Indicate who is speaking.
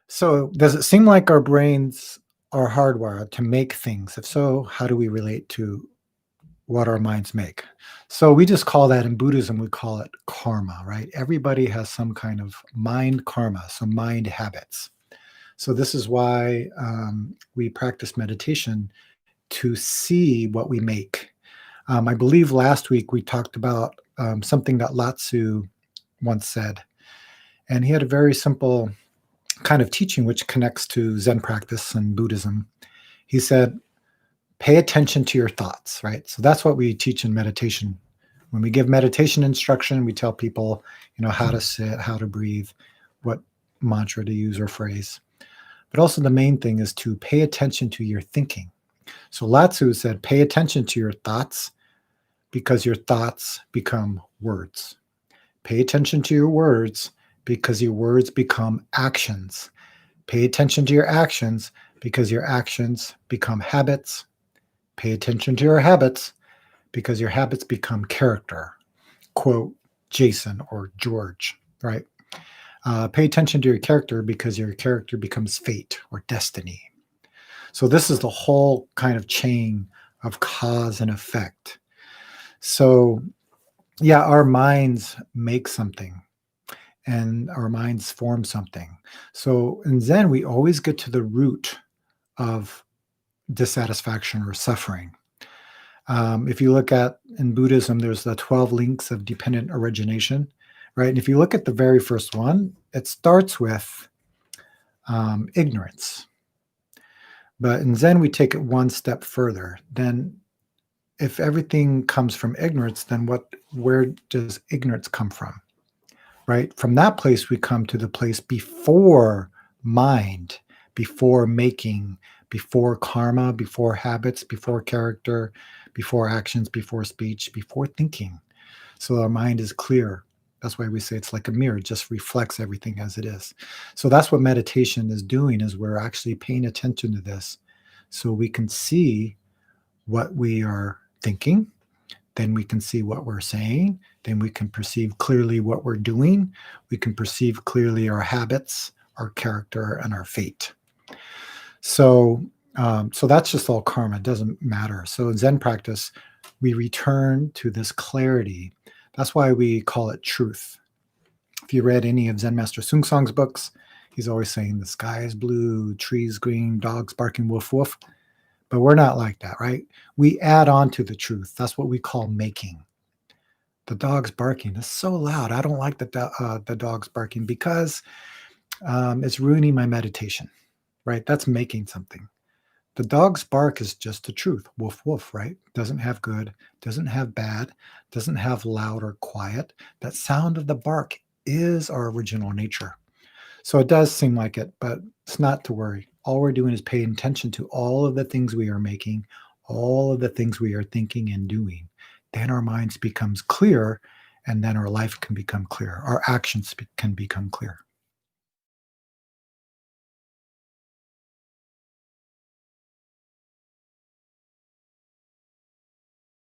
Speaker 1: So, does it seem like our brains are hardwired to make things? If so, how do we relate to what our minds make? So, we just call that in Buddhism, we call it karma, right? Everybody has some kind of mind karma, so mind habits. So, this is why we practice meditation to see what we make. I believe last week we talked about something that Latsu once said, and he had a very simple kind of teaching which connects to Zen practice and Buddhism. He said, pay attention to your thoughts, right? So that's what we teach in meditation. When we give meditation instruction, we tell people, how to sit, how to breathe, what mantra to use or phrase. But also the main thing is to pay attention to your thinking. So Latsu said, pay attention to your thoughts because your thoughts become words. Pay attention to your words because your words become actions. Pay attention to your actions because your actions become habits. Pay attention to your habits because your habits become character. Quote Jason or George, right? Pay attention to your character because your character becomes fate or destiny. So this is the whole kind of chain of cause and effect. So yeah, our minds make something and our minds form something. So in Zen, we always get to the root of dissatisfaction or suffering. If you look at in Buddhism, there's the 12 links of dependent origination, right? And if you look at the very first one, it starts with ignorance. But in Zen, we take it one step further. Then if everything comes from ignorance, then where does ignorance come from? Right? From that place, we come to the place before mind, before making, before karma, before habits, before character, before actions, before speech, before thinking. So our mind is clear. That's why we say it's like a mirror, it just reflects everything as it is. So that's what meditation is doing, is we're actually paying attention to this so we can see what we are thinking, then we can see what we're saying, then we can perceive clearly what we're doing, we can perceive clearly our habits, our character, and our fate. So that's just all karma. It doesn't matter. So in Zen practice, we return to this clarity. That's why we call it truth. If you read any of Zen Master Sung Song's books, he's always saying the sky is blue, trees green, dogs barking, woof woof. But we're not like that, right? We add on to the truth. That's what we call making. The dog's barking is so loud. I don't like the dog's barking because it's ruining my meditation, right? That's making something. The dog's bark is just the truth. Woof, woof, right? Doesn't have good, doesn't have bad, doesn't have loud or quiet. That sound of the bark is our original nature. So it does seem like it, but it's not to worry. All we're doing is paying attention to all of the things we are making, all of the things we are thinking and doing. Then our minds becomes clear, and then our life can become clear. Our actions can become clear.